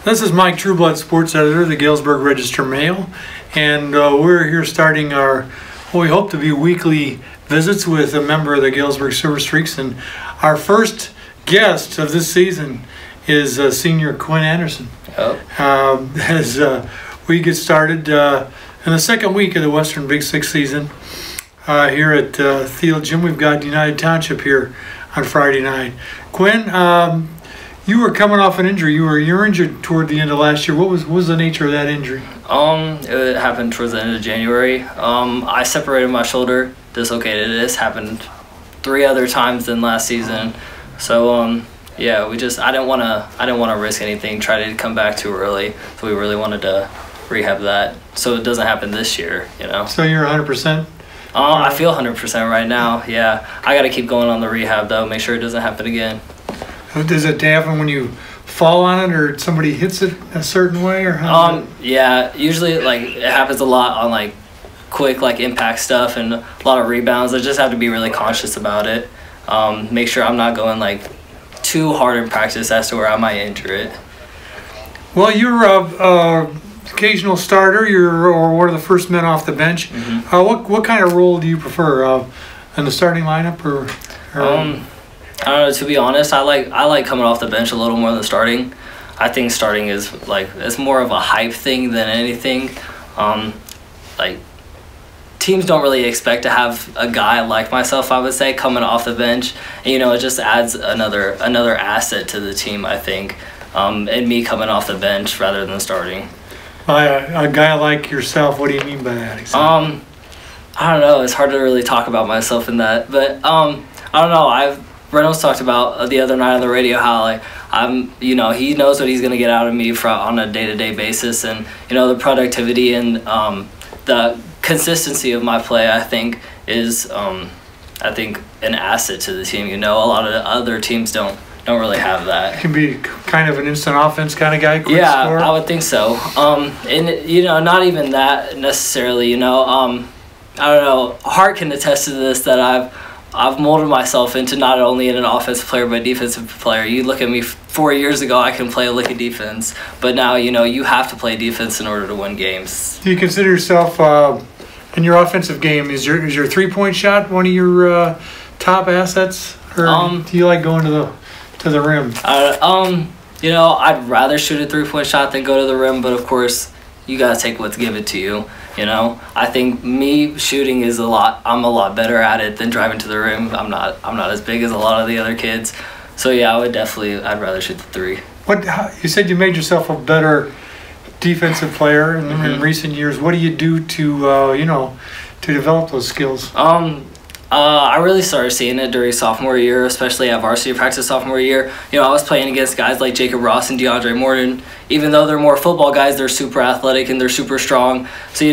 This is Mike Trueblood, sports editor of the Galesburg Register-Mail, and we're here starting our, what we hope to be weekly visits with a member of the Galesburg Silver Streaks, and our first guest of this season is senior Quinn Anderson. As we get started in the second week of the Western Big Six season here at Thiel Gym, we've got United Township here on Friday night. Quinn, you were coming off an injury. You were injured toward the end of last year. What was the nature of that injury? It happened towards the end of January. I separated my shoulder, dislocated it. It's happened 3 other times in last season. So yeah, I didn't want to risk anything. Try to come back too early. So we really wanted to rehab that so it doesn't happen this year. You know. So you're 100%. I feel 100% right now. Yeah, I got to keep going on the rehab though. Make sure it doesn't happen again. Does it happen when you fall on it, or somebody hits it a certain way, or how? Yeah, usually it happens a lot on quick impact stuff and a lot of rebounds. I just have to be really conscious about it. Make sure I'm not going too hard in practice as to where I might injure it. Well, you're a occasional starter. You're one of the first men off the bench. Mm-hmm. What kind of role do you prefer, in the starting lineup, or? I don't know, to be honest, I like coming off the bench a little more than starting. I think starting is it's more of a hype thing than anything. Teams don't really expect to have a guy like myself, I would say, coming off the bench. And, it just adds another asset to the team, I think. And me coming off the bench rather than starting. A guy like yourself, what do you mean by that exactly? I don't know, it's hard to really talk about myself in that, but I don't know. Reynolds talked about the other night on the radio how he knows what he's going to get out of me on a day-to-day basis, and the productivity and the consistency of my play, I think, is an asset to the team. A lot of the other teams don't really have that. Can be kind of an instant offense kind of guy. Quick yeah, score. I would think so. And not even that necessarily. I don't know. Hart can attest to this, that I've molded myself into not only an offensive player but a defensive player. You look at me 4 years ago, I can play a lick of defense, but now you have to play defense in order to win games. Do you consider yourself in your offensive game, is your 3-point shot one of your top assets, or do you like going to the rim? I'd rather shoot a 3-point shot than go to the rim, but of course you gotta take what's given to you. I think me shooting I'm a lot better at it than driving to the rim. I'm not as big as a lot of the other kids. So yeah, I'd rather shoot the 3. You said you made yourself a better defensive player in recent years. What do you do to to develop those skills? I really started seeing it during sophomore year, especially at varsity practice sophomore year. I was playing against guys like Jacob Ross and DeAndre Morton. Even though they're more football guys, they're super athletic and they're super strong. So,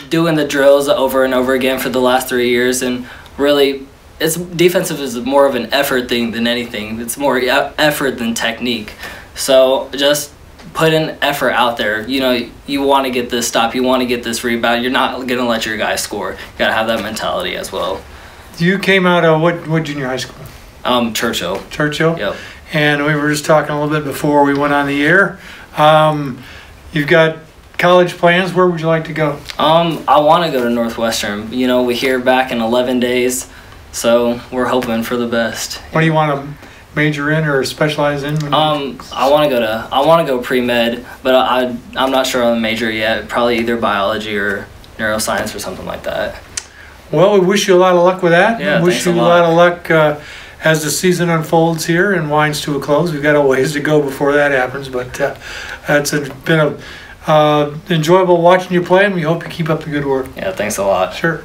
doing the drills over and over again for the last 3 years, and really, defensive is more of an effort thing than anything. It's more effort than technique. So just put an effort out there. You want to get this stop, you want to get this rebound. You're not going to let your guys score. You got to have that mentality as well. You came out of what junior high school? Churchill. Churchill? Yep. And we were just talking a little bit before we went on the air. You've got college plans. Where would you like to go? I want to go to Northwestern. We hear back in 11 days, so we're hoping for the best. What do you want to major in or specialize in? I want to go pre-med, but I'm not sure on the major yet. Probably either biology or neuroscience or something like that. Well, we wish you a lot of luck with that. Yeah, wish you a lot of luck as the season unfolds here and winds to a close. We've got a ways to go before that happens, but it's been enjoyable watching you play, and we hope you keep up the good work. Yeah, thanks a lot. Sure.